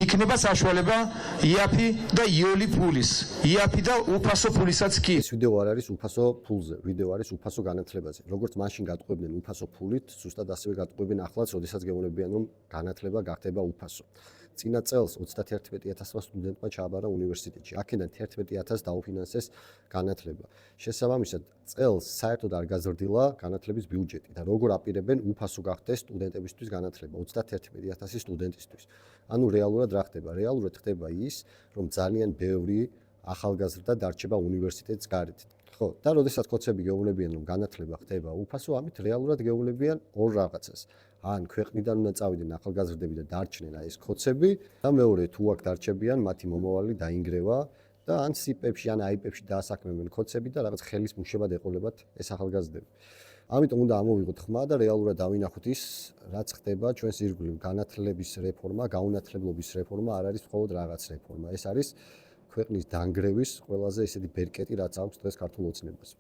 იქნება საშუალება იაფი და იოლი ფულის. იაფი და უფასო ფულისაც კი. ეს ვიდეო არ არის უფასო ფულზე, ვიდეო არის უფასო განათლებაზე. როგორც მაშინ გატყვევდნენ უფასო ფულით, ზუსტად ასევე გატყვევენ ახლაც, როდესაც გეუბნებიან, რომ განათლება გახდება უფასო. წინა წელს 31,000 სტუდენტმა ჩააბარა უნივერსიტეტში. აქედან 11,000 დაუფინანსეს განათლება. შესაბამისად, წელს საერთოდ არ გაზრდილა განათლების ბიუჯეტი და როგორ აპირებენ უფასო გახდეს სტუდენტებისთვის განათლება 31,000 სტუდენტისთვის. ანუ რეალურად რა ხდება? რეალურად ხდება ის, რომ ძალიან ბევრი ახალგაზრდა დარჩება უნივერსიტეტის გარეთ. ხო, და როდესაც ხოცები გეუბნებიან, რომ განათლება ხდება უფასო, ამით რეალურად გეუბნებიან ორ რაღაცას. ან ქვეყნიდან უნდა წავიდნენ ახალგაზრდები და დარჩნენ ეს ხოცები, და მეორე თუ აქ დარჩებიან, მათი მომავალი დაინგრევა და ან სიპებში, ან აიპებში დაასაქმებენ ხოცები და რაღაც ხელის მუშებად ეყოლებათ ეს ახალგაზრდები. ამიტომ უნდა ამოვიღოთ ხმა და რეალურად დავინახოთ ის, რაც ხდება ჩვენს ირგვლივ. განათლების რეფორმა, გაუნათლებლობის რეფორმა არ არის მხოლოდ რაღაც რეფორმა. ეს არის ქვეყნის დანგრევის ყველაზე ესეთი ბერკეტი, რაც აქვს დღეს ქართულ ოცნებას.